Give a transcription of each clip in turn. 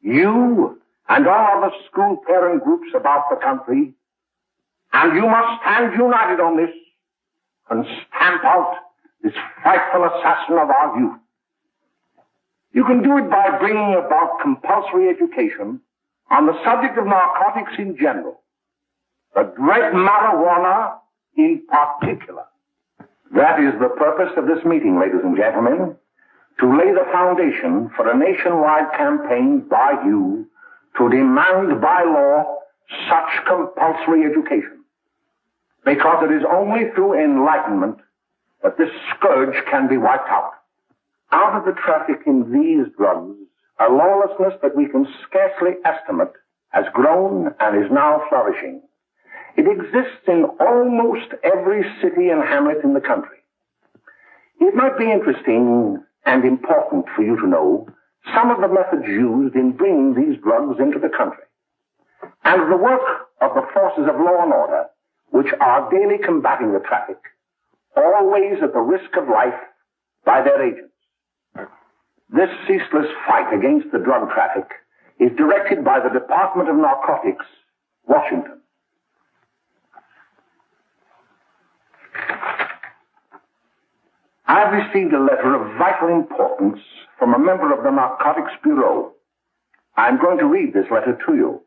You and all other school parent groups about the country, and you must stand united on this and stamp out this frightful assassin of our youth. You can do it by bringing about compulsory education on the subject of narcotics in general, the dread marijuana in particular. That is the purpose of this meeting, ladies and gentlemen, to lay the foundation for a nationwide campaign by you to demand by law such compulsory education. Because it is only through enlightenment that this scourge can be wiped out. Out of the traffic in these drugs, a lawlessness that we can scarcely estimate has grown and is now flourishing. It exists in almost every city and hamlet in the country. It might be interesting and important for you to know some of the methods used in bringing these drugs into the country, and the work of the forces of law and order, which are daily combating the traffic, always at the risk of life, by their agents. This ceaseless fight against the drug traffic is directed by the Department of Narcotics, Washington. I've received a letter of vital importance from a member of the Narcotics Bureau. I'm going to read this letter to you.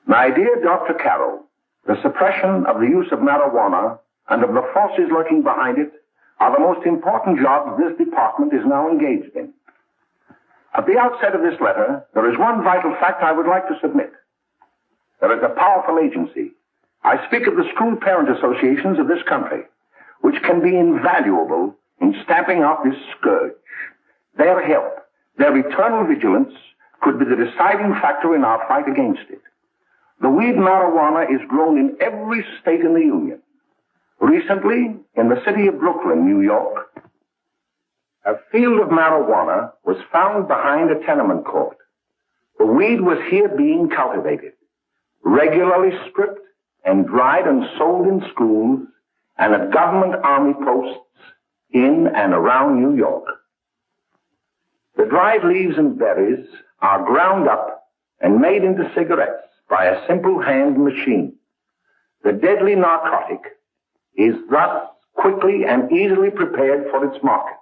My dear Dr. Carroll, the suppression of the use of marijuana and of the forces lurking behind it are the most important jobs this department is now engaged in. At the outset of this letter, there is one vital fact I would like to submit. There is a powerful agency. I speak of the school parent associations of this country, which can be invaluable in stamping out this scourge. Their help, their eternal vigilance, could be the deciding factor in our fight against it. The weed marijuana is grown in every state in the Union. Recently, in the city of Brooklyn, New York, a field of marijuana was found behind a tenement court. The weed was here being cultivated, regularly stripped and dried and sold in schools and at government army posts in and around New York. The dried leaves and berries are ground up and made into cigarettes by a simple hand machine. The deadly narcotic is thus quickly and easily prepared for its market.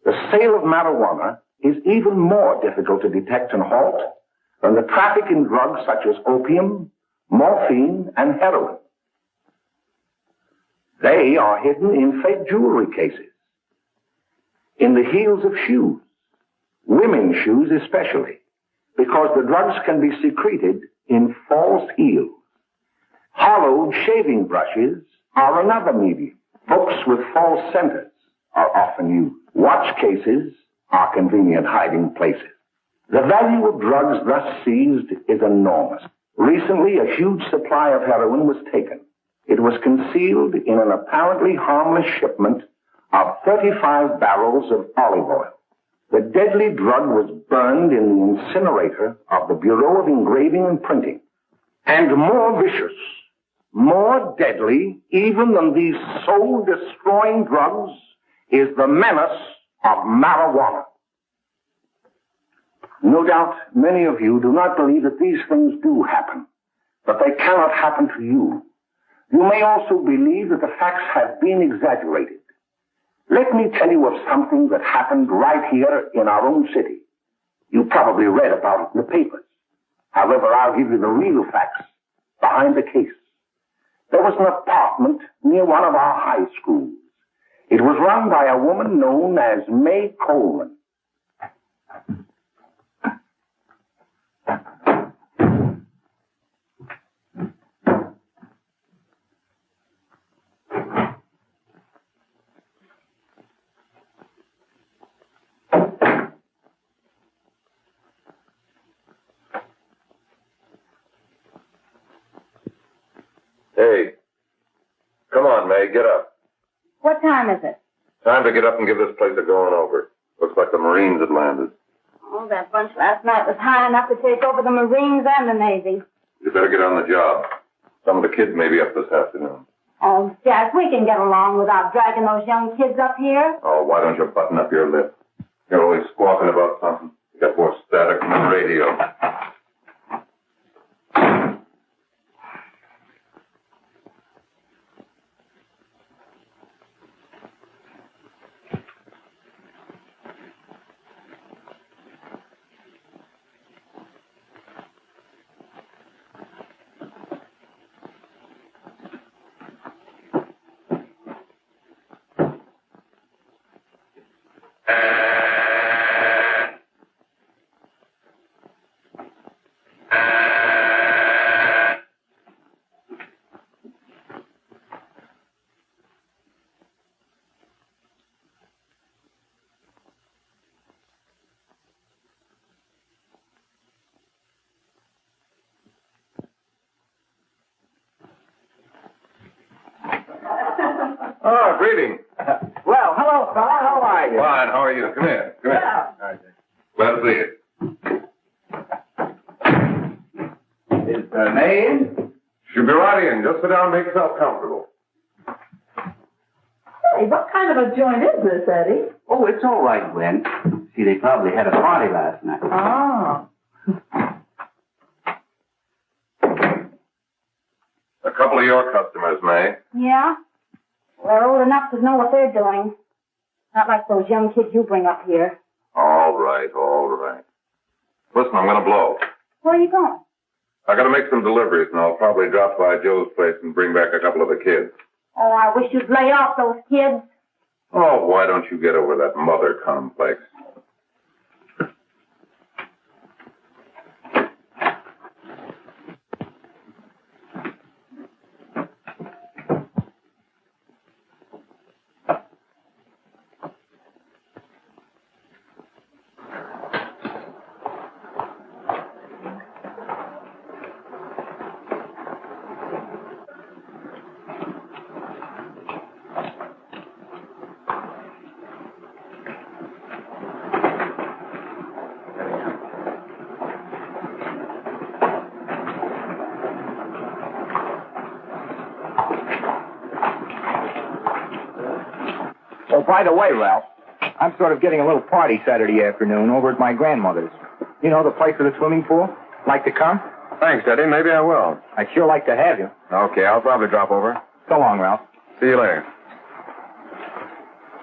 The sale of marijuana is even more difficult to detect and halt than the traffic in drugs such as opium, morphine, and heroin. They are hidden in fake jewelry cases, in the heels of shoes, women's shoes especially, because the drugs can be secreted in false heels. Hollowed shaving brushes are another medium. Books with false centers are often used. Watch cases are convenient hiding places. The value of drugs thus seized is enormous. Recently, a huge supply of heroin was taken. It was concealed in an apparently harmless shipment of 35 barrels of olive oil. The deadly drug was burned in the incinerator of the Bureau of Engraving and Printing. And more vicious, more deadly, even than these soul-destroying drugs, is the menace of marijuana. No doubt many of you do not believe that these things do happen, but they cannot happen to you. You may also believe that the facts have been exaggerated. Let me tell you of something that happened right here in our own city. You probably read about it in the papers. However, I'll give you the real facts behind the case. There was an apartment near one of our high schools. It was run by a woman known as May Coleman. Hey, come on, May, get up. What time is it? Time to get up and give this place a going over. Looks like the Marines had landed. Oh, that bunch last night was high enough to take over the Marines and the Navy. You better get on the job. Some of the kids may be up this afternoon. Oh, Jack, we can get along without dragging those young kids up here. Oh, why don't you button up your lip? You're always squawking about something. You got more static than the radio. Oh, greetings. Well, hello, fella. How are you? Fine, how are you? Come here. Come here. Yeah. Glad to see you. Is the maid? Should be right in. Just sit down and make yourself comfortable. Hey, what kind of a joint is this, Eddie? Oh, it's all right, Gwen. See, they probably had a party last night. Oh. A couple of your customers, May. Yeah? They're old enough to know what they're doing. Not like those young kids you bring up here. All right, all right. Listen, I'm going to blow. Where are you going? I got to make some deliveries, and I'll probably drop by Joe's place and bring back a couple of the kids. Oh, I wish you'd lay off those kids. Oh, why don't you get over that mother complex? Oh, by the way, Ralph, I'm sort of getting a little party Saturday afternoon over at my grandmother's. You know, the place with the swimming pool? Like to come? Thanks, Eddie. Maybe I will. I'd sure like to have you. Okay, I'll probably drop over. So long, Ralph. See you later.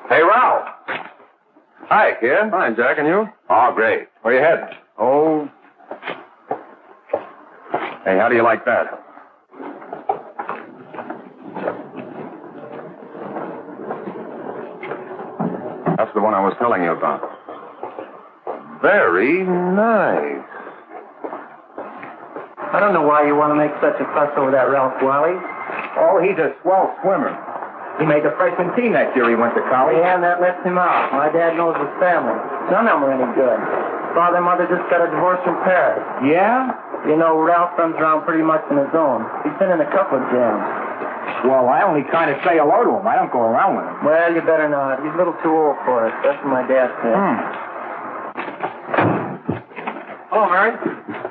Hey, Ralph. Hi, kid. Fine, Jack, and you? Oh, great. Where you heading? Oh. Hey, how do you like that? That's the one I was telling you about. Very nice. I don't know why you want to make such a fuss over that Ralph Wally. Oh, he's a swell swimmer. He made the freshman team that year he went to college. Yeah, and that lets him out. My dad knows his family. None of them are any good. Father and mother just got a divorce from Paris. Yeah? You know, Ralph runs around pretty much on his own. He's been in a couple of jams. Well, I only kind of say hello to him. I don't go around with him. Well, you better not. He's a little too old for it. That's what my dad said. Hello, Mary.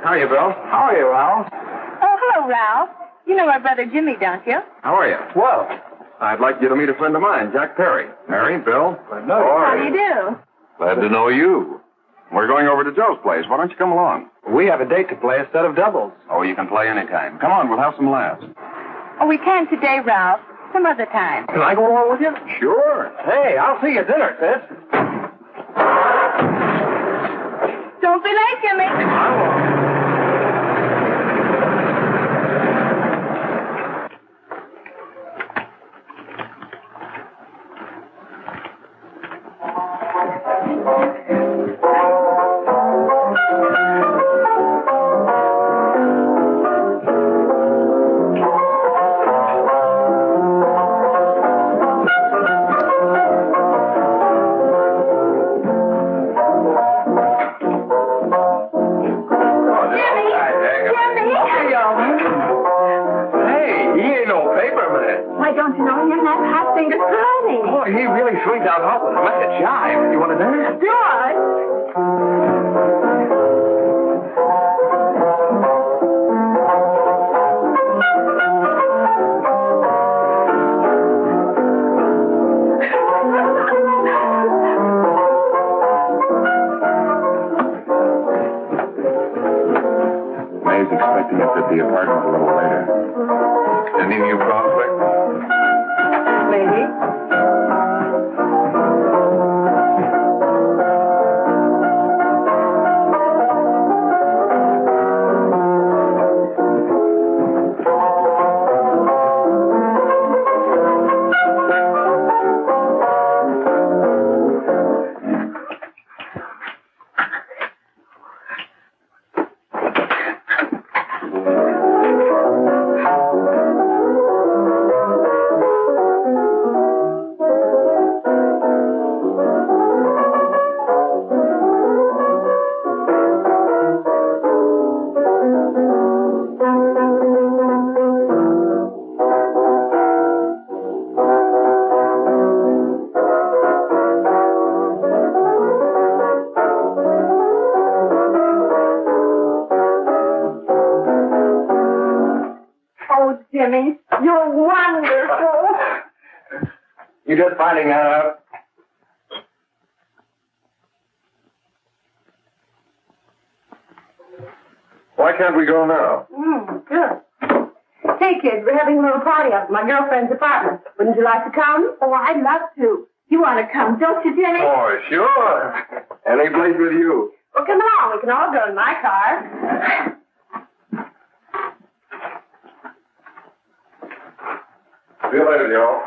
How are you, Bill? How are you, Ralph? Oh, hello, Ralph. You know my brother Jimmy, don't you? How are you? Well, I'd like you to meet a friend of mine, Jack Perry. Mary, Bill. How do you do? Glad to know you. We're going over to Joe's place. Why don't you come along? we have a date to play, a set of doubles. Oh, you can play anytime. Come on, we'll have some laughs. Oh, we can't today, Ralph. Some other time. Can I go along with you? Sure. Hey, I'll see you at dinner, sis. Don't be late, Jimmy. I won't. Why don't you know him? That hot finger's curly. Boy, he really swings out hot with like a jive. You want to dance? Do I? Jimmy. You're wonderful. You just finding that out? Why can't we go now? Sure. Hey, kids, we're having a little party up at my girlfriend's apartment. Wouldn't you like to come? Oh, I'd love to. You want to come, don't you, Jimmy? Oh, sure. Any place with you. Well, come along. We can all go in my car. See you later, Joe.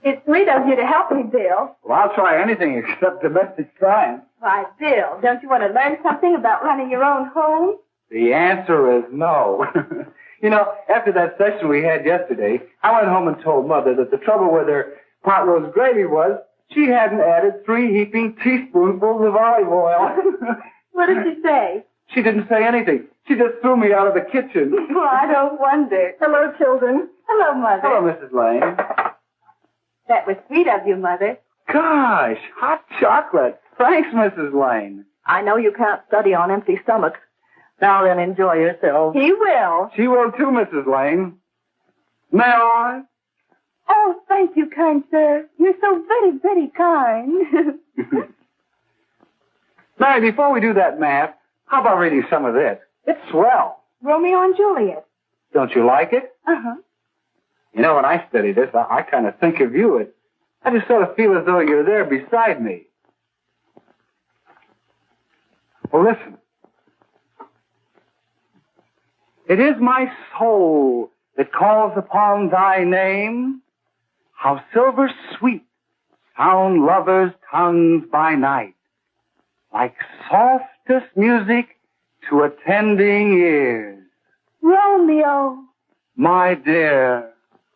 It's sweet of you to help me, Bill. Well, I'll try anything except domestic science. Why, Bill, don't you want to learn something about running your own home? The answer is no. You know, after that session we had yesterday, I went home and told Mother that the trouble with her pot roast gravy was she hadn't added 3 heaping teaspoonfuls of olive oil. What did she say? She didn't say anything. She just threw me out of the kitchen. Well, I don't wonder. Hello, children. Hello, Mother. Hello, Mrs. Lane. That was sweet of you, Mother. Gosh, hot chocolate. Thanks, Mrs. Lane. I know you can't study on empty stomachs. Now then, enjoy yourself. He will. She will too, Mrs. Lane. May I? Oh, thank you, kind sir. You're so very, very kind. Mary, before we do that math, how about reading some of this? It's swell. Romeo and Juliet. Don't you like it? Uh-huh. You know, when I study this, I kind of think of you. I just sort of feel as though you're there beside me. Well, listen. It is my soul that calls upon thy name. How silver sweet sound lovers' tongues by night, like softest music to attending ears. Romeo, My dear,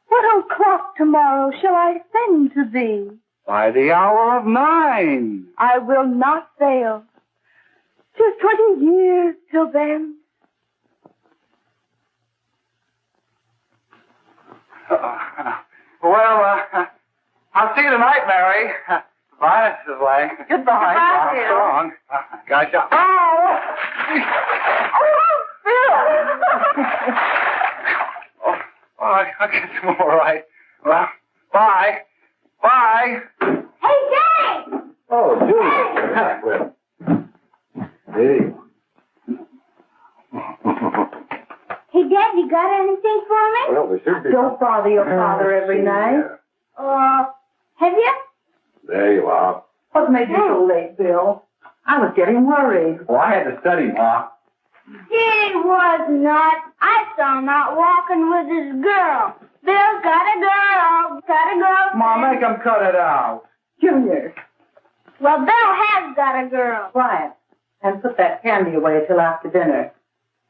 what o'clock tomorrow shall I send to thee? by the hour of 9. I will not fail. 'Tis 20 years till then. I'll see you tonight, Mary. Bye, Mrs. Lang. Goodbye, Bill. So long. Gotcha. Oh! I guess I'm all right. Well, bye. Bye. Hey, Dad! Oh, Julie. Hey. Hey, Dad, you got anything for me? Well, there should be. Don't bother your father every night. Have you? There you are. What made you so late, Bill? I was getting worried. Well, I had to study, Ma. He was not. I saw him out walking with his girl. Bill's got a girl. Got a girl. Ma, make him cut it out. Junior, Well, Bill has got a girl. quiet. And put that candy away till after dinner.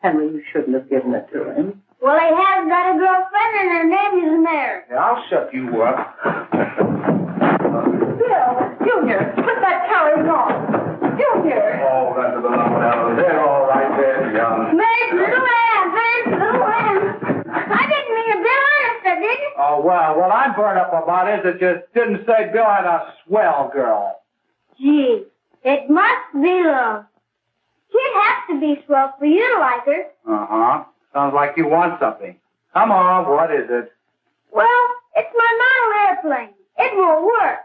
Henry, you shouldn't have given it to him. Well, he has got a girlfriend, and her name is Mary. Yeah, I'll shut you up. Bill, Junior, put that carrying on. Junior. Oh, that's about out. They're all right there, young. Mary's little lamb. Mary's little lamb. I didn't mean to Bill honest, I didn't. Oh, well, what I'm burned up about is it just didn't say Bill had a swell girl. Gee, it must be love. She'd have to be swell for you to like her. Uh-huh. Sounds like you want something. Come on, what is it? Well, it's my model airplane. It won't work.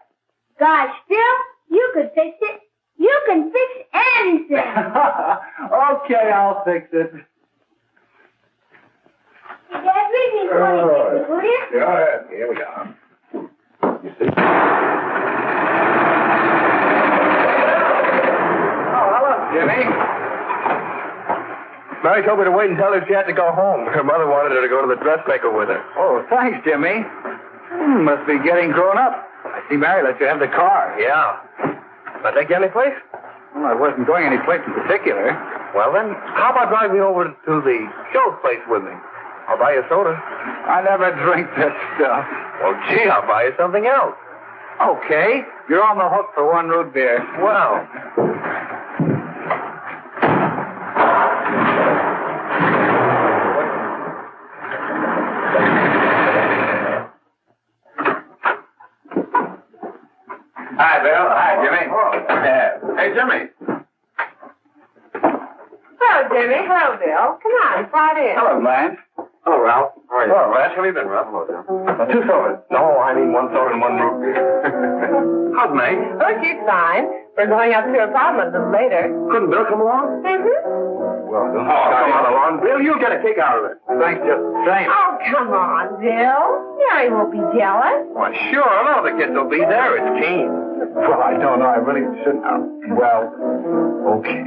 Gosh, Bill, you could fix it. You can fix anything. Okay, I'll fix it. Dad, read me 26, will you? Go ahead. Here we are. You see? Oh, hello, Jimmy. Mary told me to wait and tell her she had to go home. Her mother wanted her to go to the dressmaker with her. Oh, thanks, Jimmy. Must be getting grown up. I see Mary let you have the car. Yeah. But take you any place? Well, I wasn't going any place in particular. Well, then, how about driving me over to the show place with me? I'll buy you a soda. I never drink that stuff. Well, gee, I'll buy you something else. Okay, you're on the hook for 1 root beer. Well. Hi, Bill. Hi, Jimmy. Hey, Jimmy. Hello, Jimmy. Hello, Bill. Come on, slide in. Hello, Blanche. Hello, Ralph. How are you? Hello, Blanche. How have you been, Ralph? Hello, Jim. 2 sodas. No, I mean 1 soda and 1 root beer. How's May? Oh, she's fine. We're going up to her apartment a little later. Couldn't Bill come along? Well, come on along. Bill, you'll get a kick out of it. Thanks just the same. Oh, come on, Bill. Mary won't be jealous. Why, sure. All the kids will be there. It's keen. Well, I don't know. I really shouldn't. Well, okay.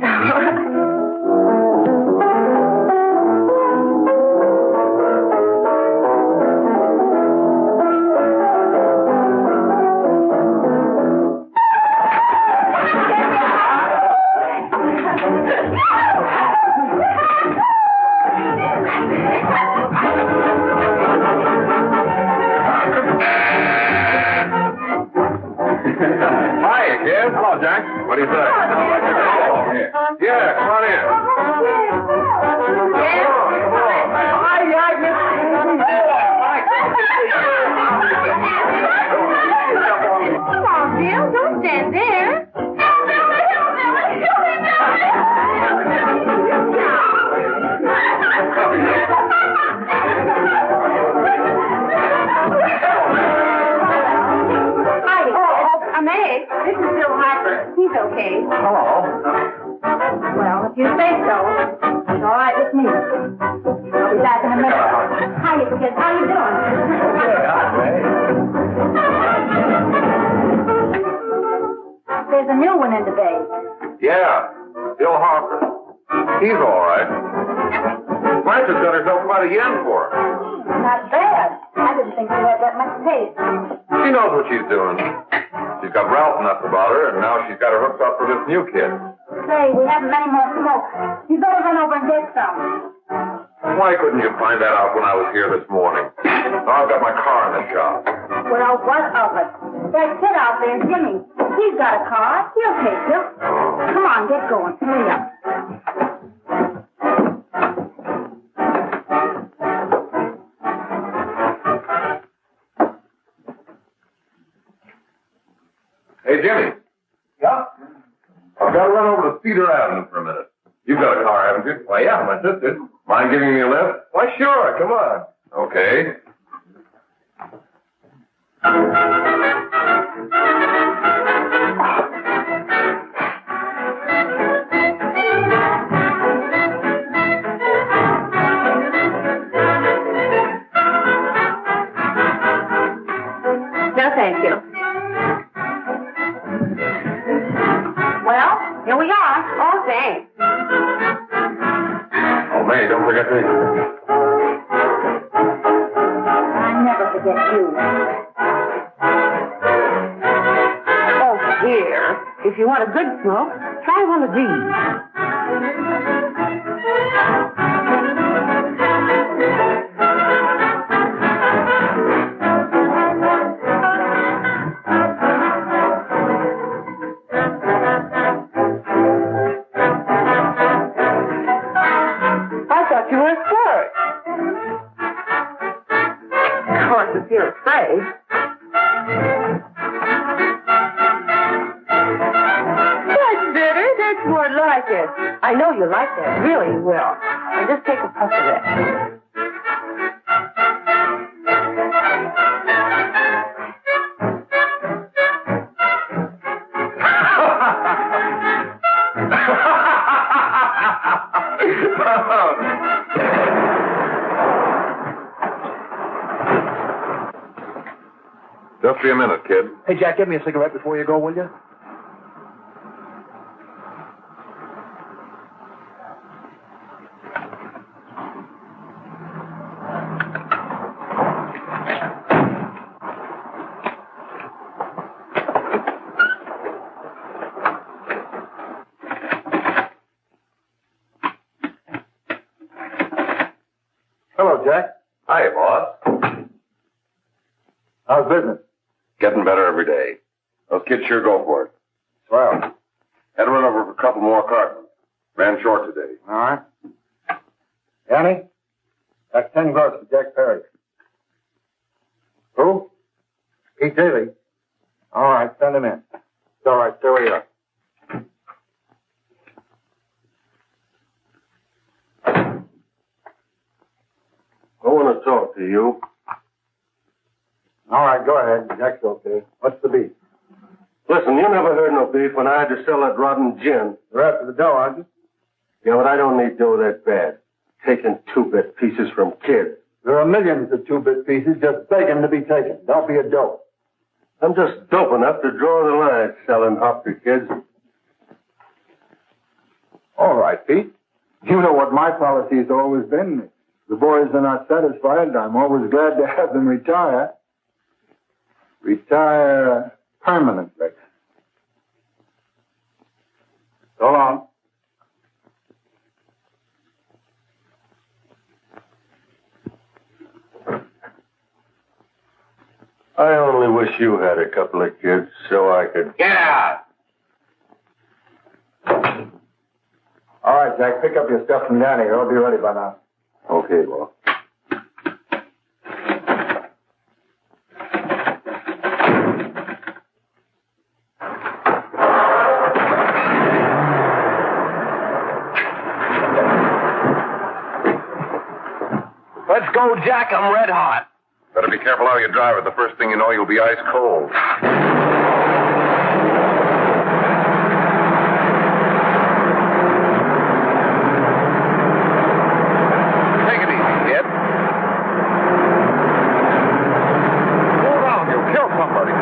Hiya, kid. Hello, Jack. What do you say? Yeah, come on in. Come on, Bill. Don't stand there. May, this is Bill Harper. He's okay. Hello. Well, if you say so, it's all right with me. I'll be back in a minute. Hiya, kids. How you doing? There's a new one in the bay. Yeah, Bill Harper. He's all right. Blanche has got herself quite a yen for her. Not bad. I didn't think she had that much taste. She knows what she's doing. She's got Ralph nuts about her, and now she's got her hooked up with this new kid. Say, we haven't many more smoke. You better run over and get some. Why couldn't you find that out when I was here this morning? Now I've got my car in the shop. Well, what of it? That kid out there, Jimmy. He's got a car. He'll take you. Come on, get going. Hurry up. Hey, Jimmy. Yeah? I've got to run over to Cedar Avenue for a minute. You've got a car, haven't you? Well, yeah, my sister. Mind giving me a lift? Why, sure. Come on. Okay. No, thank you. Well, here we are. Oh, thanks. Oh, May, don't forget me. I never forget you. Oh, here. If you want a good smoke, try one of these. I thought you were a flirt. Of course, if you're afraid. That's better. That's more like it. I know you like that. Really, you will. Now just take a puff of that. Just be a minute, kid. Hey, Jack, give me a cigarette before you go, will you? Hello, Jack. Hi, boss. How's business? Getting better every day. Those kids sure go for it. Swell. Had to run over for a couple more cartons. Ran short today. All right. Annie, that's 10 gross for Jack Perry. Who? Pete Daly. All right, send him in. All right, there we are. I want to talk to you. All right, go ahead. Jack's okay. What's the beef? Listen, you never heard no beef when I had to sell that rotten gin. You're after the dough, aren't you? Yeah, but I don't need dough that bad. Taking two-bit pieces from kids. There are millions of two-bit pieces just begging to be taken. Don't be a dope. I'm just dope enough to draw the line selling hop to kids. All right, Pete. You know what my policy has always been. If the boys are not satisfied, I'm always glad to have them retire. Retire permanently. So long. I only wish you had a couple of kids so I could... Get out! All right, Jack, pick up your stuff from down here. I'll be ready by now. Okay, well. Let's go, Jack. I'm red hot. Better be careful how you drive it. The first thing you know, you'll be ice cold. Take it easy, kid. Slow down. You'll kill somebody.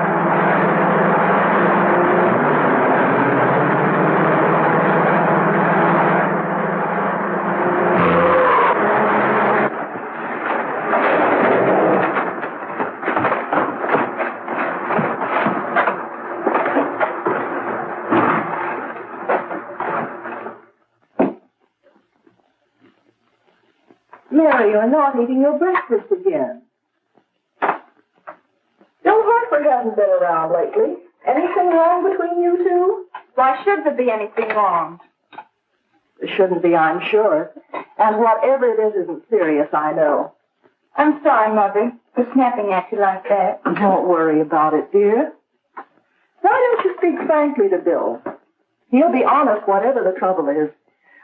Mary, you're not eating your breakfast again. Bill Hartford hasn't been around lately. Anything wrong between you two? Why should there be anything wrong? There shouldn't be, I'm sure. And whatever it is isn't serious, I know. I'm sorry, Mother, for snapping at you like that. Don't worry about it, dear. Why don't you speak frankly to Bill? He'll be honest whatever the trouble is.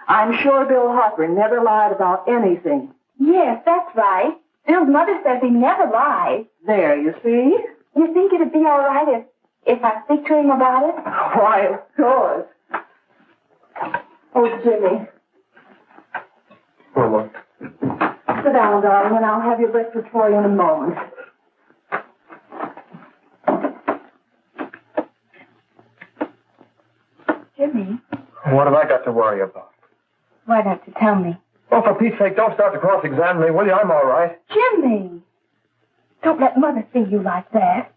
I'm sure Bill Hartford never lied about anything. Yes, that's right. Bill's mother says he never lies. There, you see? You think it'd be all right if I speak to him about it? Why, of course. Oh, Jimmy. For what? Sit down, darling, and I'll have your breakfast for you in a moment. Jimmy, What have I got to worry about? why don't you tell me? Oh, for Pete's sake, don't start to cross-examine me, will you? I'm all right. Jimmy! Don't let Mother see you like that.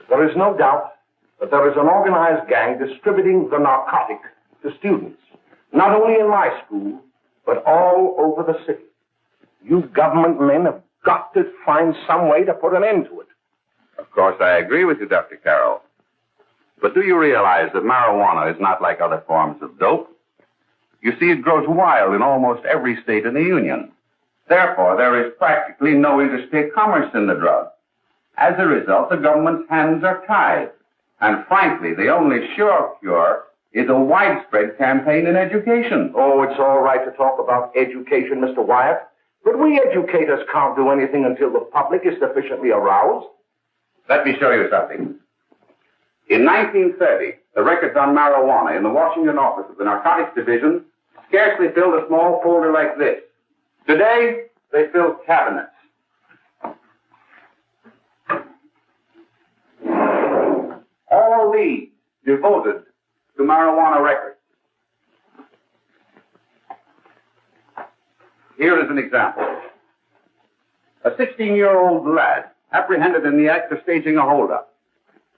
There is no doubt that there is an organized gang distributing the narcotic to students, not only in my school, but all over the city. You government men have got to find some way to put an end to it. Of course, I agree with you, Dr. Carroll. But do you realize that marijuana is not like other forms of dope? You see, it grows wild in almost every state in the Union. Therefore, there is practically no interstate commerce in the drug. As a result, the government's hands are tied. And frankly, the only sure cure is a widespread campaign in education. Oh, it's all right to talk about education, Mr. Wyatt, but we educators can't do anything until the public is sufficiently aroused. Let me show you something. In 1930, the records on marijuana in the Washington office of the Narcotics Division scarcely filled a small folder like this. Today, they fill cabinets. All these devoted to marijuana records. Here is an example. A 16-year-old lad apprehended in the act of staging a holdup.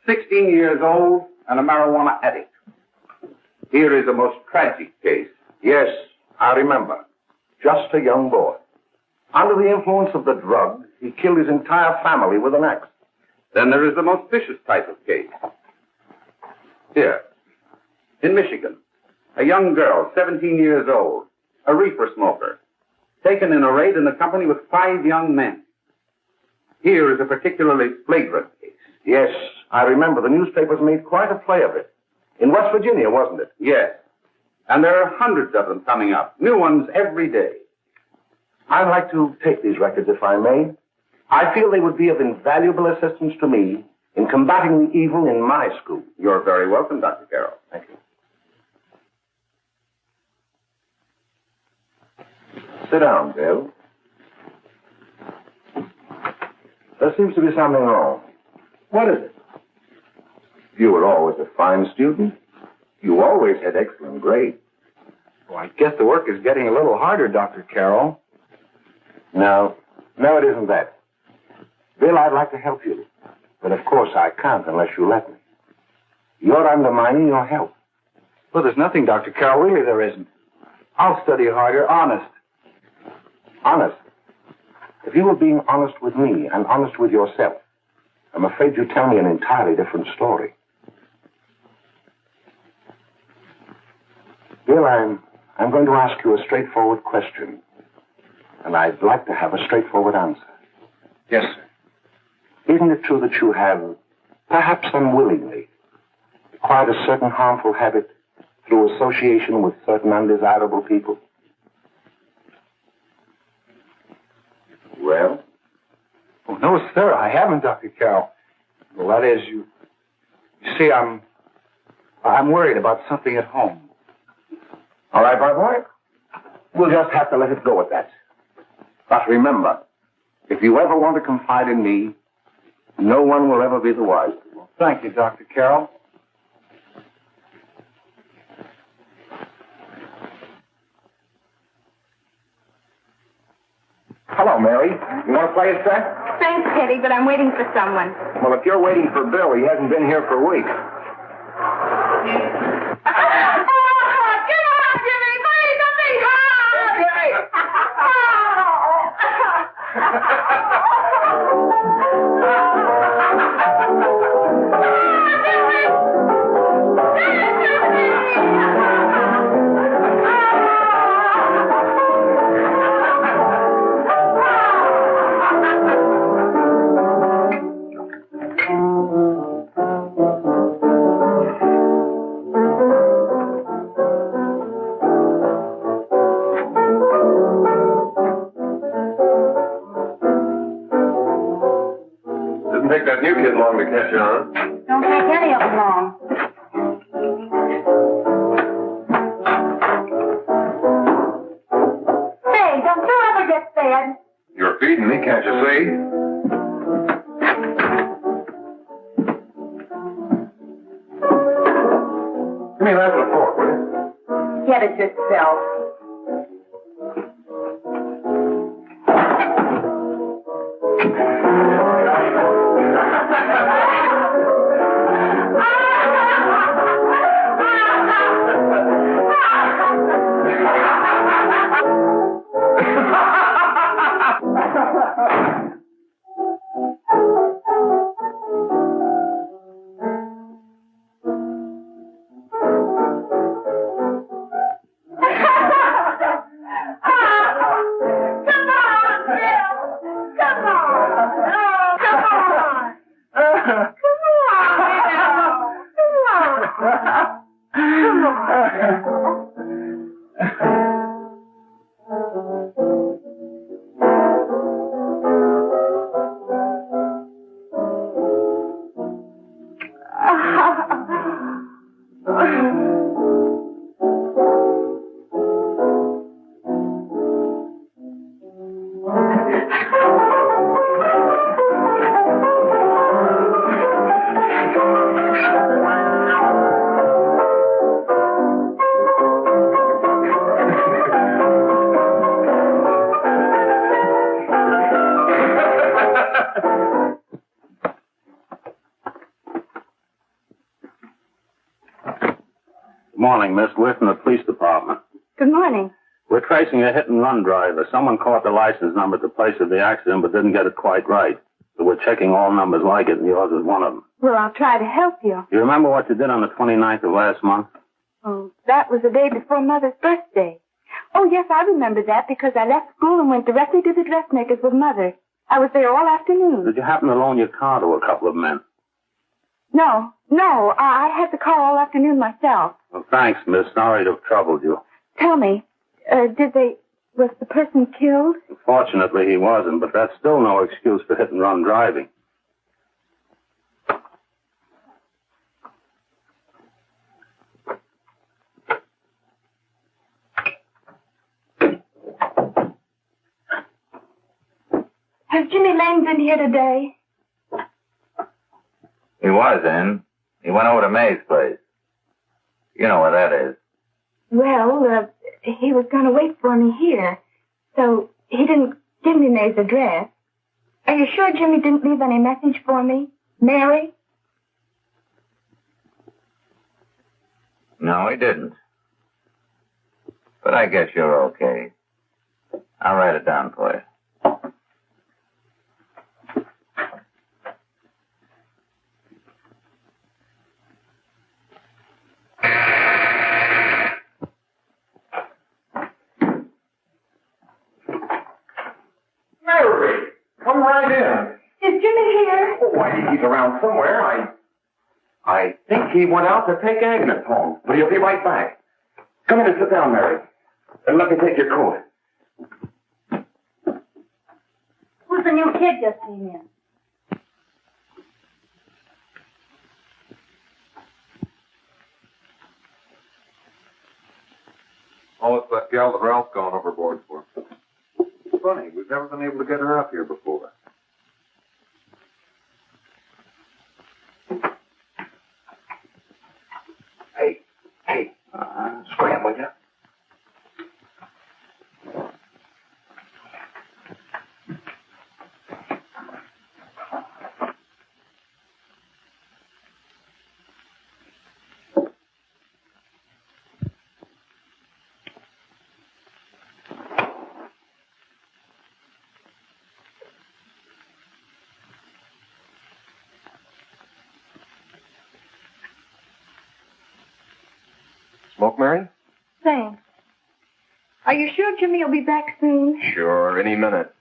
16 years old and a marijuana addict. Here is a most tragic case. Yes, I remember. Just a young boy. Under the influence of the drug, he killed his entire family with an axe. Then there is the most vicious type of case. Here, in Michigan, a young girl, 17 years old, a reefer smoker, taken in a raid in the company with 5 young men. Here is a particularly flagrant case. Yes, I remember. The newspapers made quite a play of it. In West Virginia, wasn't it? Yes. And there are hundreds of them coming up, new ones every day. I'd like to take these records, if I may. I feel they would be of invaluable assistance to me in combating the evil in my school. You're very welcome, Dr. Carroll. Thank you. Sit down, Bill. There seems to be something wrong. What is it? You were always a fine student. You always had excellent grades. Well, I guess the work is getting a little harder, Dr. Carroll. No, it isn't that. Bill, I'd like to help you. But of course I can't unless you let me. You're undermining your health. Well, there's nothing, Dr. Carroll. Really, there isn't. I'll study harder, honest. Honest? If you were being honest with me and honest with yourself, I'm afraid you'd tell me an entirely different story. Bill, I'm going to ask you a straightforward question. And I'd like to have a straightforward answer. Yes, sir. Isn't it true that you have, perhaps unwillingly, acquired a certain harmful habit through association with certain undesirable people? Well? Oh, no, sir, I haven't, Dr. Carroll. Well, that is, you see, I'm worried about something at home. All right, my boy. We'll just have to let it go at that. But remember, if you ever want to confide in me, no one will ever be the wiser. Well, thank you, Dr. Carroll. Hello, Mary. You want to play a set? Thanks, Teddy, but I'm waiting for someone. Well, if you're waiting for Bill, he hasn't been here for weeks. Take that new kid long to catch on. Don't take any of them long. Say, don't you ever get fed? You're feeding me, can't you see? Give me a knife and a fork, will you? Get it yourself. Morning, Miss. We're from the police department. Good morning. We're tracing a hit-and-run driver. Someone caught the license number at the place of the accident but didn't get it quite right. The So we're checking all numbers like it, and yours is one of them. Well, I'll try to help you. You remember what you did on the 29th of last month? Oh, that was the day before Mother's birthday. Oh, yes, I remember that because I left school and went directly to the dressmaker's with Mother. I was there all afternoon. Did you happen to loan your car to a couple of men? No, I had the car all afternoon myself. Well, thanks, miss. Sorry to have troubled you. Tell me, was the person killed? Fortunately, he wasn't, but that's still no excuse for hit-and-run driving. Has Jimmy Lane been here today? He was in. He went over to May's place. You know where that is. Well, he was going to wait for me here, so he didn't give me May's address. Are you sure Jimmy didn't leave any message for me? Mary? No, he didn't. But I guess you're okay. I'll write it down for you. Mary, come right in. Is Jimmy here? Oh, why, he's around somewhere. I think he went out to take Agnes home, but he'll be right back. Come in and sit down, Mary. And let me take your coat. Who's the new kid just came in? Oh, it's that gal that Ralph's gone overboard for. Funny, we've never been able to get her up here before. Hey, scram, will you? Smoke, Mary? Thanks. Are you sure Jimmy will be back soon? Sure, any minute.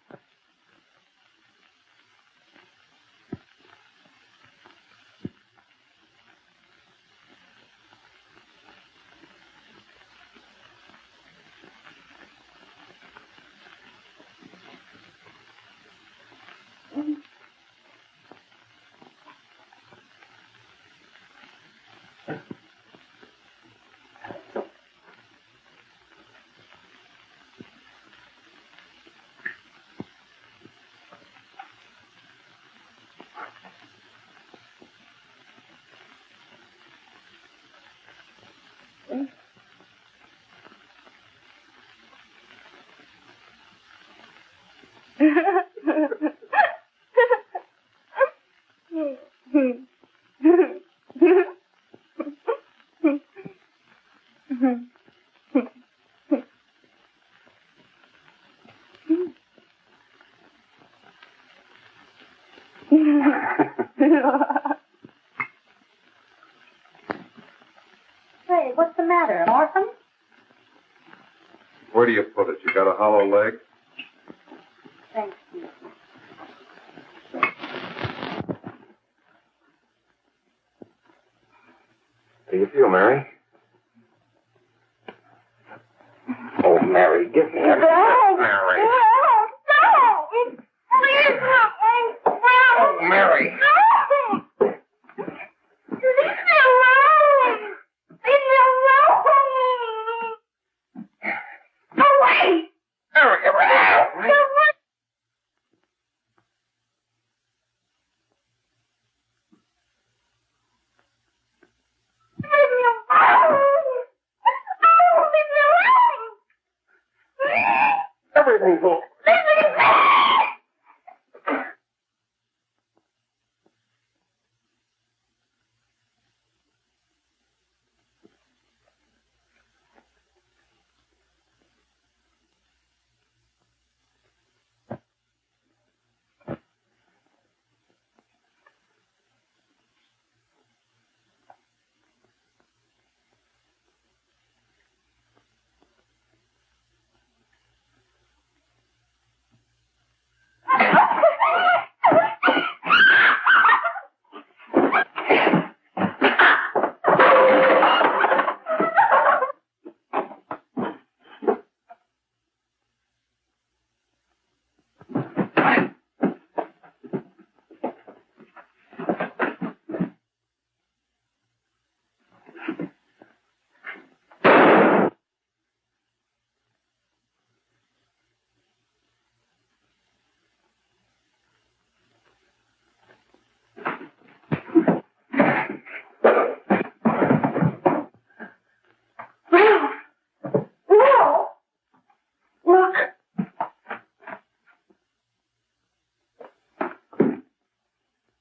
Hey, what's the matter? An orphan? Where do you put it? You got a hollow leg? Thanks, you. How do you feel, Mary? Oh, Mary, give me a... Mary. Oh, Mary. Everything's all...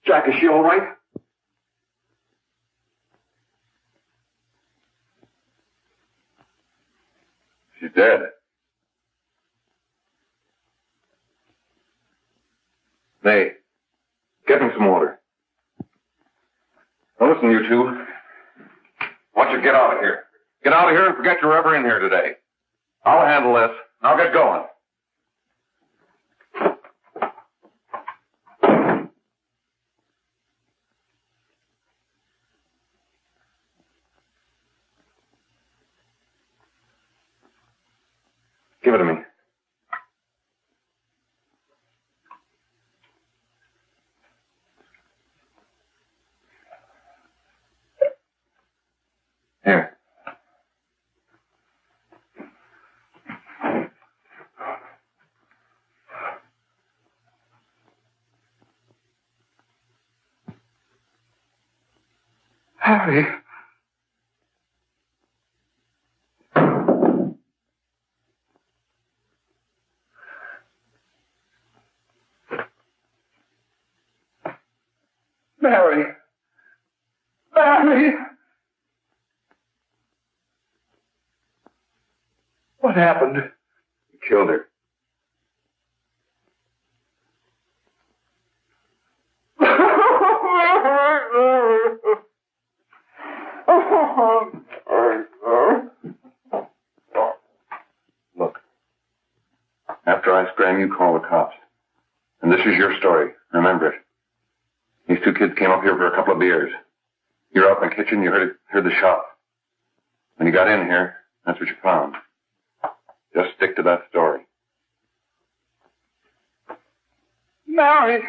Jack, is she all right? She's dead. May, get me some water. Now listen, you two. I want you to get out of here. Get out of here and forget you're ever in here today. I'll handle this. Now get going. Give it to me. Here. Harry. Mary. Mary. What happened? You killed her. Look. After I scram, you call the cops. And this is your story. Remember it. These two kids came up here for a couple of beers. You were out in the kitchen, you heard the shot. When you got in here, that's what you found. Just stick to that story. Mary.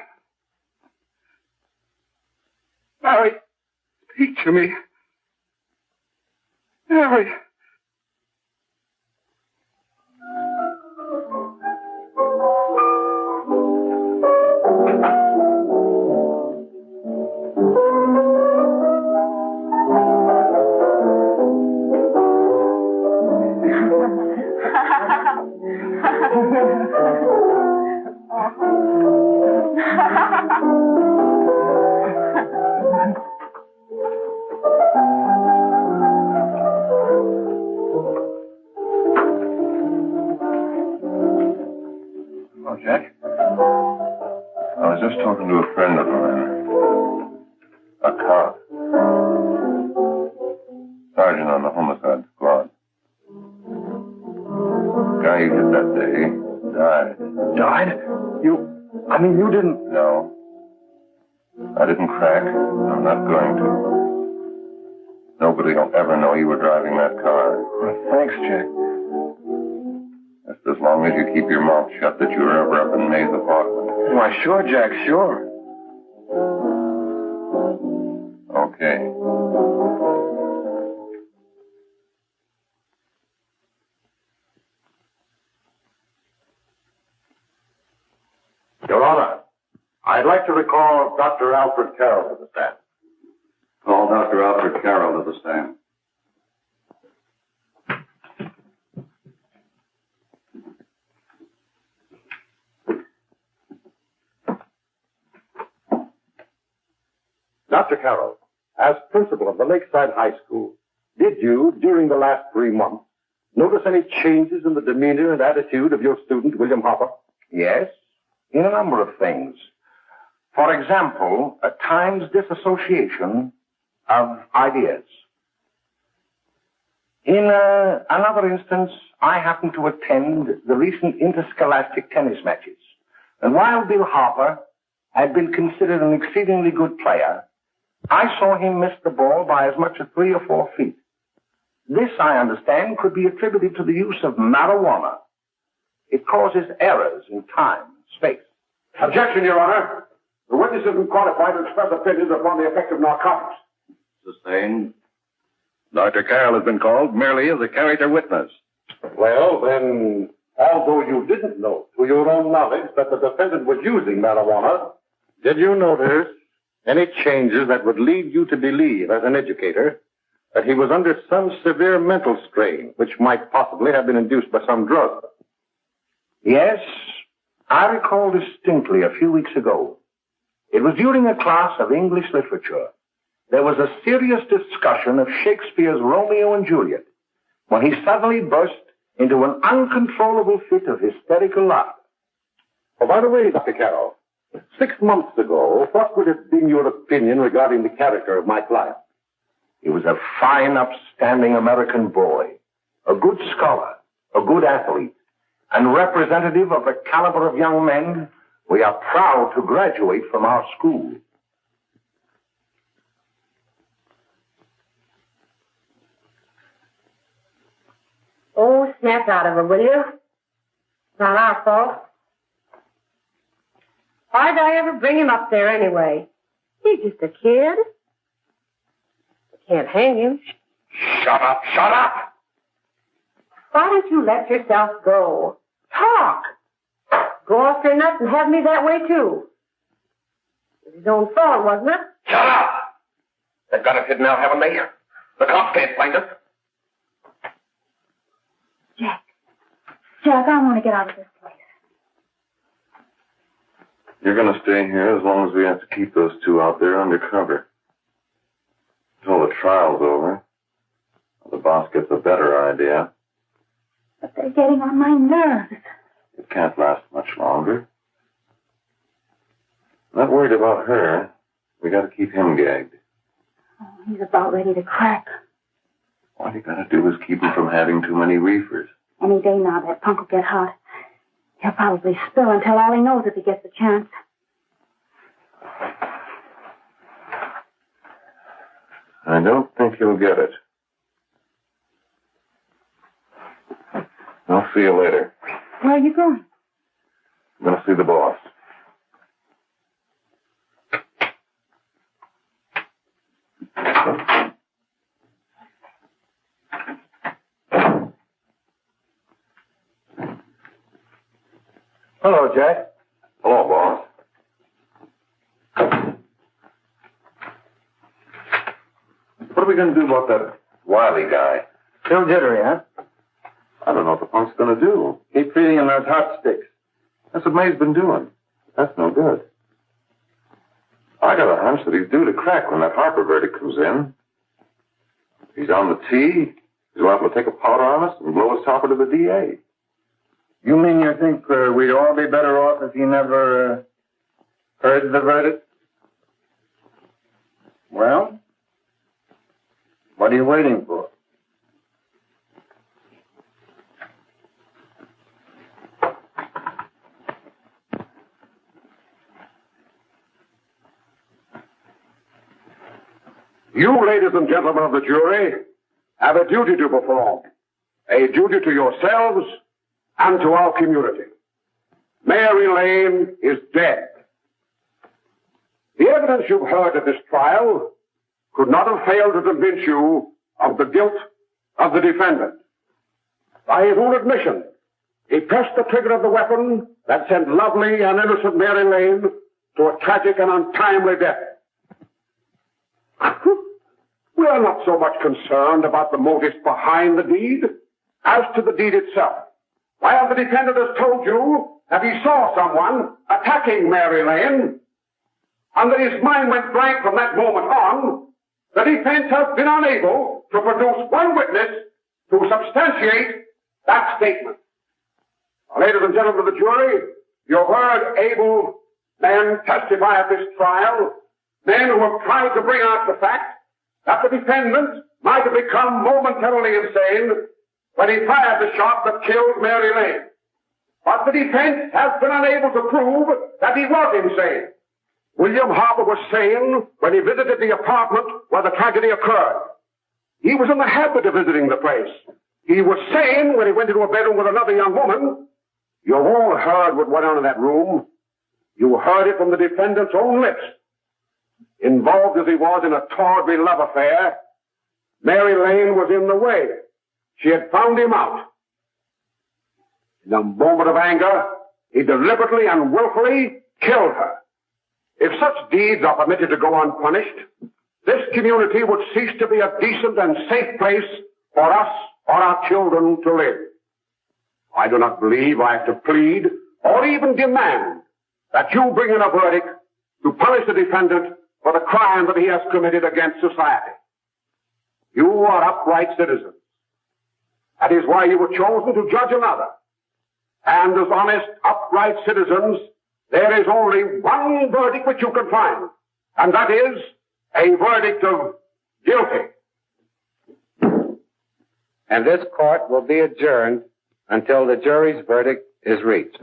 Mary, speak to me. Mary. Oh, Jack. I was just talking to a friend of mine. A cop. Sergeant on the homicide squad. The guy you hit that day died. Died? You didn't... No. I didn't crack. I'm not going to. Nobody will ever know you were driving that car. Well, thanks, Jack. Just as long as you keep your mouth shut that you were ever up in May's apartment. Why, sure, Jack, sure. Okay. Your Honor, I'd like to recall Dr. Alfred Carroll to the stand. Call Dr. Alfred Carroll to the stand. Dr. Carroll, as principal of the Lakeside High School, did you, during the last 3 months, notice any changes in the demeanor and attitude of your student, William Hopper? Yes, in a number of things. For example, at times disassociation of ideas. In another instance, I happened to attend the recent interscholastic tennis matches. And while Bill Harper had been considered an exceedingly good player, I saw him miss the ball by as much as 3 or 4 feet. This, I understand, could be attributed to the use of marijuana. It causes errors in time and space. Objection, Your Honor. The witness isn't qualified to express opinions upon the effect of narcotics. Sustained. Dr. Carroll has been called merely as a character witness. Well, then, although you didn't know to your own knowledge that the defendant was using marijuana, did you notice any changes that would lead you to believe, as an educator, that he was under some severe mental strain, which might possibly have been induced by some drug? Yes, I recall distinctly a few weeks ago. It was during a class of English literature. There was a serious discussion of Shakespeare's Romeo and Juliet, when he suddenly burst into an uncontrollable fit of hysterical laughter. Oh, by the way, Dr. Carroll, 6 months ago, what would have been your opinion regarding the character of my client? He was a fine, upstanding American boy, a good scholar, a good athlete, and representative of the caliber of young men we are proud to graduate from our school. Oh, snap out of it, will you? It's not our fault. Why'd I ever bring him up there anyway? He's just a kid. I can't hang him. Shut up, shut up! Why don't you let yourself go? Talk. Go off your nuts and have me that way, too. It was his own fault, wasn't it? Shut up! They've got us hidden now, haven't they? The cops can't find us. Jack, I want to get out of this place. You're going to stay here as long as we have to keep those two out there undercover. Until the trial's over. The boss gets a better idea. But they're getting on my nerves. It can't last much longer. Not worried about her. We got to keep him gagged. Oh, he's about ready to crack. All you got to do is keep him from having too many reefers. Any day now, that punk will get hot. He'll probably spill and tell all he knows if he gets the chance. I don't think he'll get it. I'll see you later. Where are you going? I'm going to see the boss. Hello, Jack. Hello, boss. What are we going to do about that Wiley guy? Still jittery, huh? I don't know what the punk's going to do. Keep feeding him those hot sticks. That's what May's been doing. That's no good. I got a hunch that he's due to crack when that Harper verdict comes in. He's on the tee. He's liable to take a powder on us and blow us topper to the DA. You mean you think we'd all be better off if he never heard the verdict? Well, what are you waiting for? You, ladies and gentlemen of the jury, have a duty to perform. A duty to yourselves and to our community. Mary Lane is dead. The evidence you've heard at this trial could not have failed to convince you of the guilt of the defendant. By his own admission, he pressed the trigger of the weapon that sent lovely and innocent Mary Lane to a tragic and untimely death. We are not so much concerned about the motives behind the deed as to the deed itself. While the defendant has told you that he saw someone attacking Mary Lane, and that his mind went blank from that moment on, the defense has been unable to produce one witness to substantiate that statement. Now, ladies and gentlemen of the jury, you heard able men testify at this trial, men who have tried to bring out the fact that the defendant might have become momentarily insane when he fired the shot that killed Mary Lane. But the defense has been unable to prove that he was insane. William Harper was sane when he visited the apartment where the tragedy occurred. He was in the habit of visiting the place. He was sane when he went into a bedroom with another young woman. You've all heard what went on in that room. You heard it from the defendant's own lips. Involved as he was in a tawdry love affair, Mary Lane was in the way. She had found him out. In a moment of anger, he deliberately and willfully killed her. If such deeds are permitted to go unpunished, this community would cease to be a decent and safe place for us or our children to live. I do not believe I have to plead or even demand that you bring in a verdict to punish the defendant for the crime that he has committed against society. You are upright citizens. That is why you were chosen to judge another. And as honest, upright citizens, there is only one verdict which you can find, and that is a verdict of guilty. And this court will be adjourned until the jury's verdict is reached.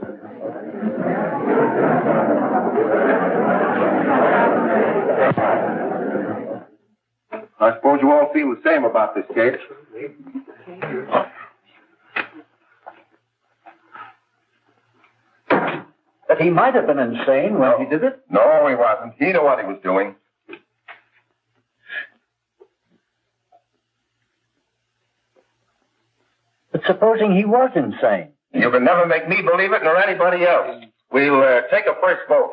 I suppose you all feel the same about this case. But he might have been insane when he did it. No, he wasn't. He knew what he was doing. But supposing he was insane? You can never make me believe it, nor anybody else. We'll take a first vote.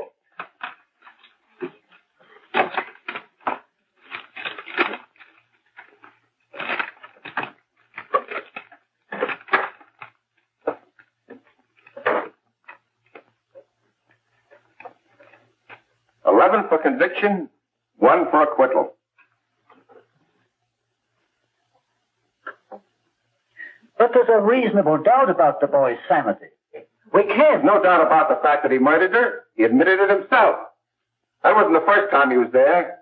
For conviction, 1 for acquittal. But there's a reasonable doubt about the boy's sanity. We can't. No doubt about the fact that he murdered her. He admitted it himself. That wasn't the first time he was there.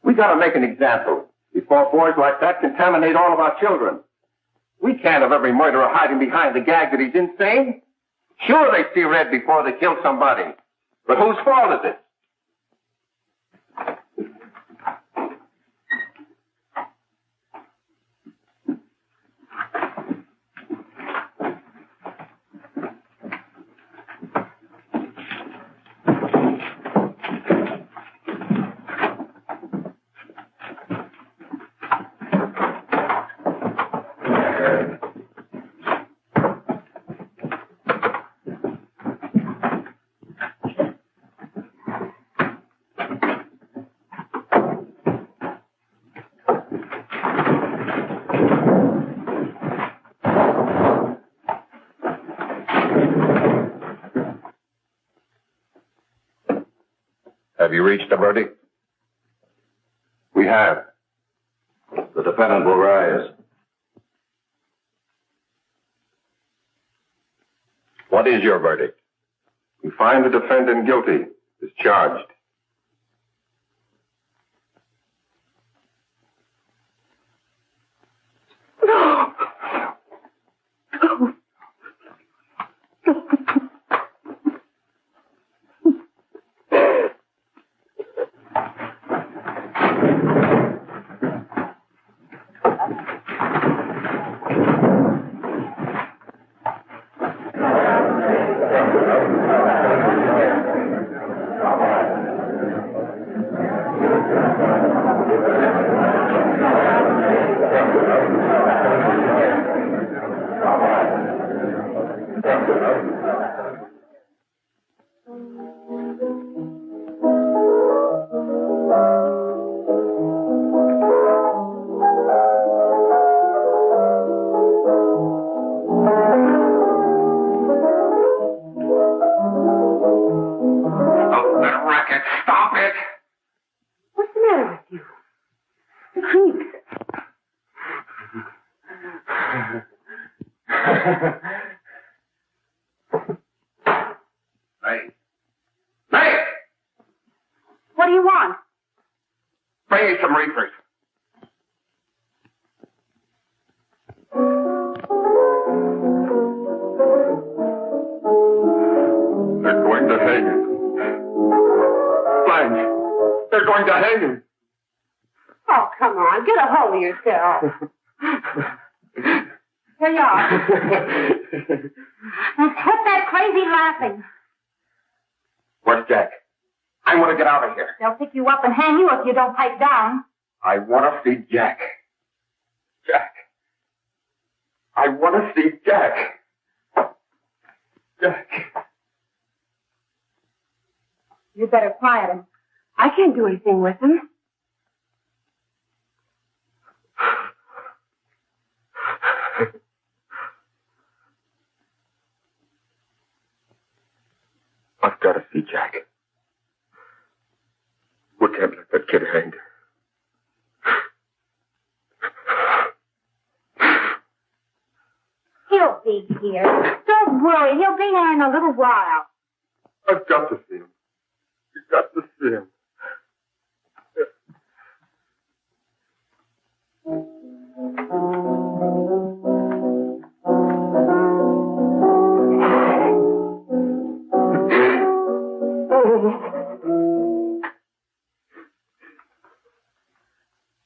We gotta make an example before boys like that contaminate all of our children. We can't have every murderer hiding behind the gag that he's insane. Sure, they see red before they kill somebody. But whose fault is it? Have you reached a verdict? We have. The defendant will rise. What is your verdict? We find the defendant guilty, as charged. No. No. What do you want? Bring me some reefers. They're going to hang him. Blanche, they're going to hang him. Oh, come on. Get a hold of yourself. Here you are. Quit that crazy laughing. Where's Jack? I want to get out of here. They'll pick you up and hang you if you don't pipe down. I want to see Jack. Jack. I want to see Jack. Jack. You better quiet him. I can't do anything with him. I've got to see Jack. We can't let that kid hang. He'll be here. Don't worry. He'll be here in a little while. I've got to see him. You've got to see him.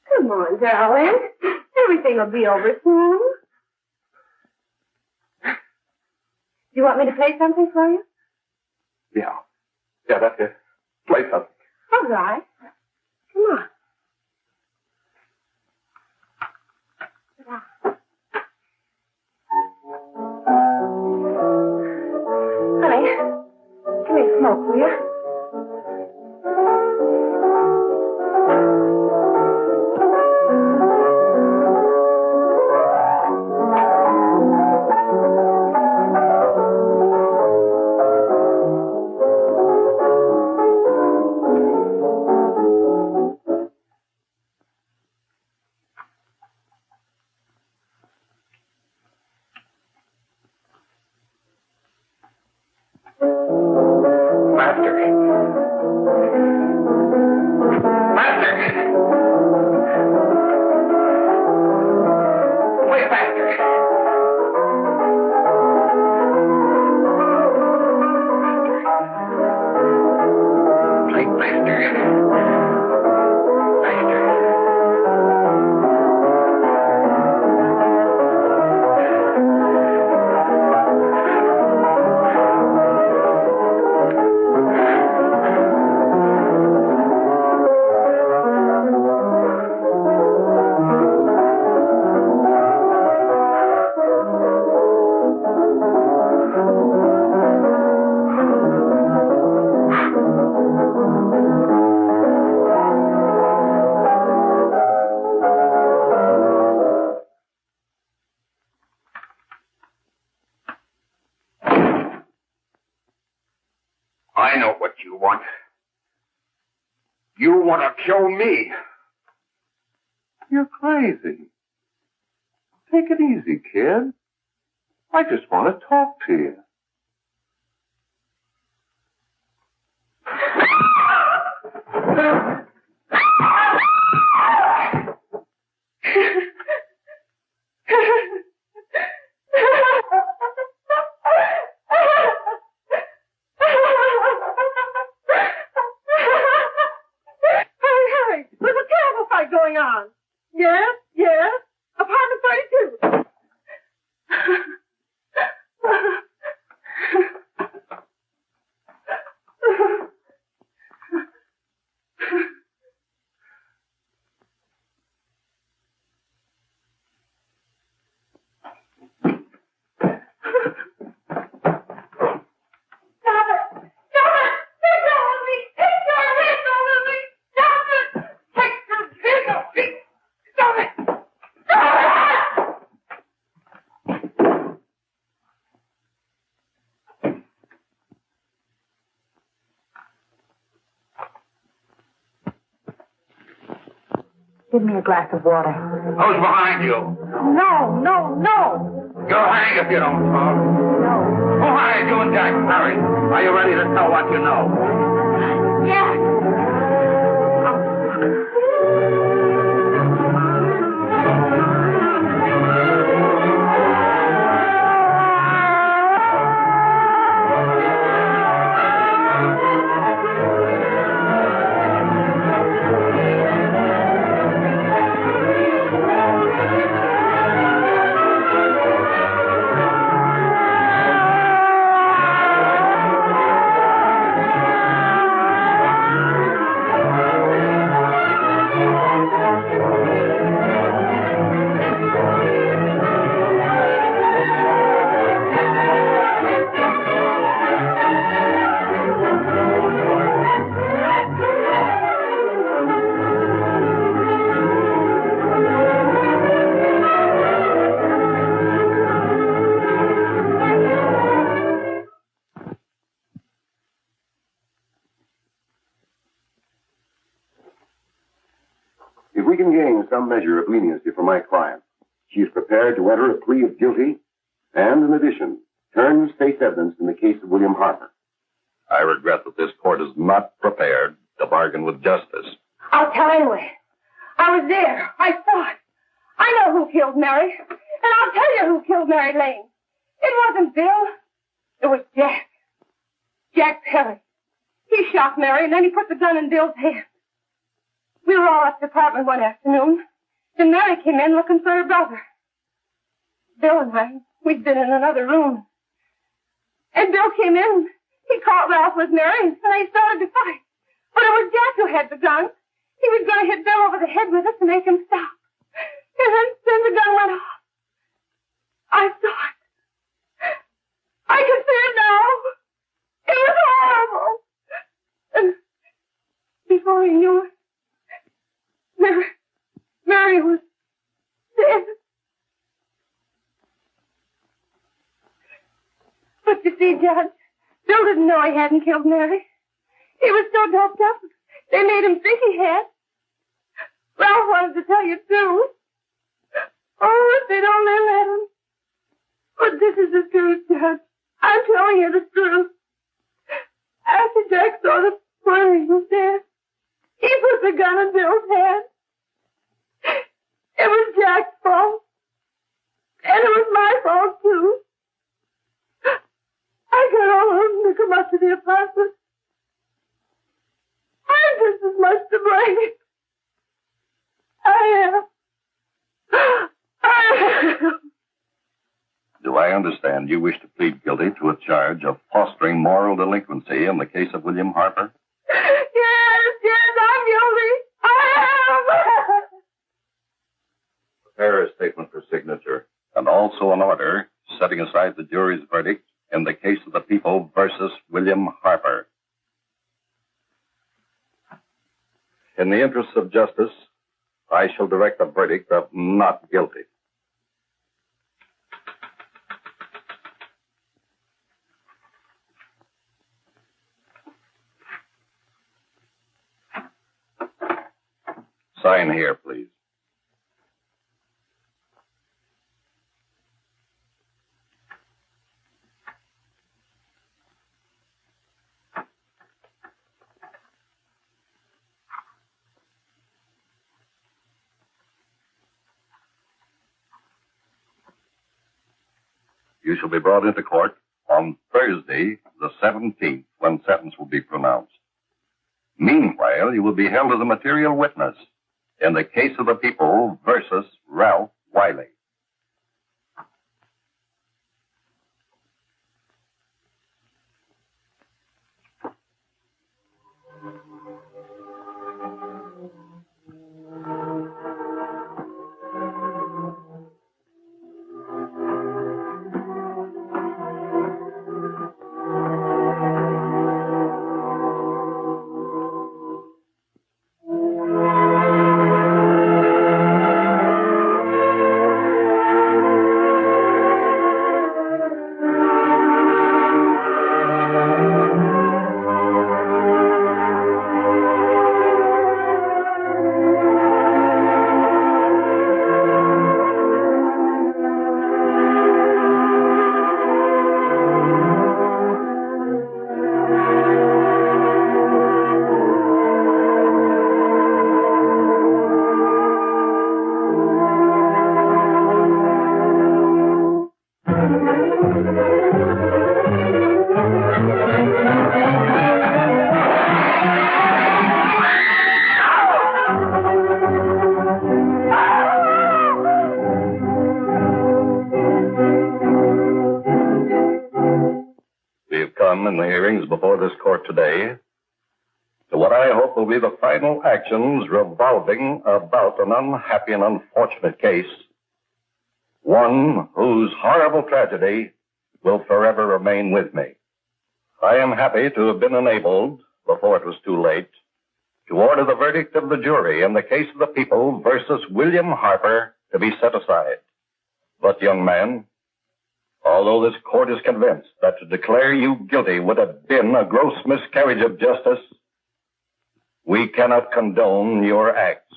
Come on, darling. Everything will be over soon. Do you want me to play something for you? Yeah. Yeah, that's it. Play something. All right. Come on. Honey, give me a smoke, will you? I know what you want. You want to kill me. You're crazy. Take it easy, kid. I just want to talk to you. There's a terrible fight going on. Yes, yes. Apartment 32. Give me a glass of water. Who's behind you? No, no, no. You'll hang if you don't talk. No. Who hired you and Jack? Hurry. Are you ready to tell what you know? Yes. some measure of leniency for my client. She is prepared to enter a plea of guilty and, in addition, turn state's evidence in the case of William Harper. I regret that this court is not prepared to bargain with justice. I'll tell anyway. I was there. I saw it. I know who killed Mary. And I'll tell you who killed Mary Lane. It wasn't Bill. It was Jack. Jack Perry. He shot Mary and then he put the gun in Bill's hand. We were all at the apartment one afternoon. Then Mary came in looking for her brother. Bill and I, we'd been in another room. And Bill came in. He caught Ralph with Mary and they started to fight. But it was Jack who had the gun. He was going to hit Bill over the head with it to make him stop. And then the gun went off. I saw it. I can see it now. It was horrible. And before he knew it, Mary was dead. But you see, Judge, Bill didn't know he hadn't killed Mary. He was so doped up, they made him think he had. Ralph wanted to tell you, too. Oh, if they'd only let him. But this is the truth, Judge. I'm telling you the truth. After Jack saw the where he was dead, he put the gun in Bill's hand. It was Jack's fault. And it was my fault, too. I got all of them to come up to the apartment. I'm just as much to blame. I am. Do I understand you wish to plead guilty to a charge of fostering moral delinquency in the case of William Harper? Yes, I'm guilty. I am. Prepare a statement for signature, and also an order setting aside the jury's verdict in the case of the people versus William Harper. In the interests of justice, I shall direct a verdict of not guilty. Sign here, please. You shall be brought into court on Thursday, the 17th, when sentence will be pronounced. Meanwhile, you will be held as a material witness in the case of the people versus Ralph Wiley. In the hearings before this court today, to what I hope will be the final actions revolving about an unhappy and unfortunate case, one whose horrible tragedy will forever remain with me. I am happy to have been enabled, before it was too late, to order the verdict of the jury in the case of the people versus William Harper to be set aside. But, young man, although this court is convinced that to declare you guilty would have been a gross miscarriage of justice, we cannot condone your acts.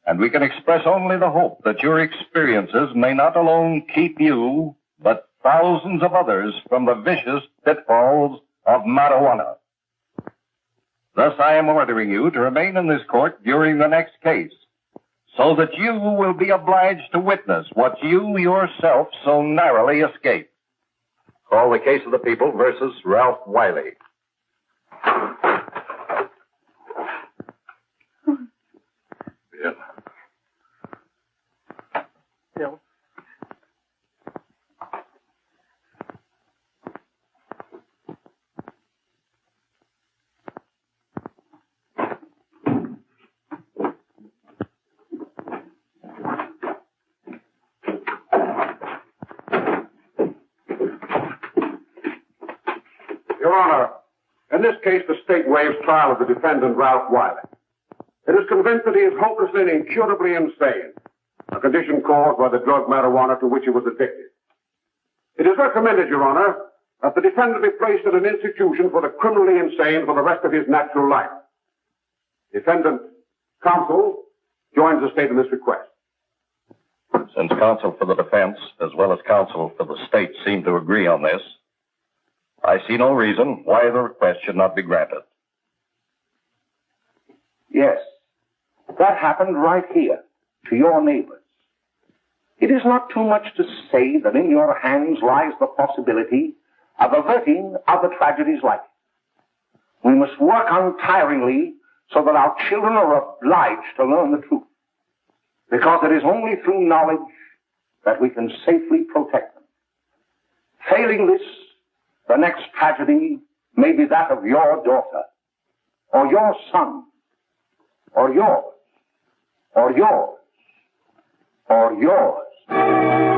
and we can express only the hope that your experiences may not alone keep you, but thousands of others from the vicious pitfalls of marijuana. Thus, I am ordering you to remain in this court during the next case, so that you will be obliged to witness what you yourself so narrowly escaped. Call the case of the people versus Ralph Wiley. Bill. Bill. Your Honor, in this case, the state waives trial of the defendant, Ralph Wiley. It is convinced that he is hopelessly and incurably insane, a condition caused by the drug marijuana to which he was addicted. It is recommended, Your Honor, that the defendant be placed at an institution for the criminally insane for the rest of his natural life. Defendant counsel joins the state in this request. Since counsel for the defense, as well as counsel for the state, seem to agree on this, I see no reason why the request should not be granted. Yes, that happened right here, to your neighbors. It is not too much to say that in your hands lies the possibility of averting other tragedies like it. We must work untiringly so that our children are obliged to learn the truth, because it is only through knowledge that we can safely protect them. Failing this, the next tragedy may be that of your daughter, or your son, or yours, or yours, or yours.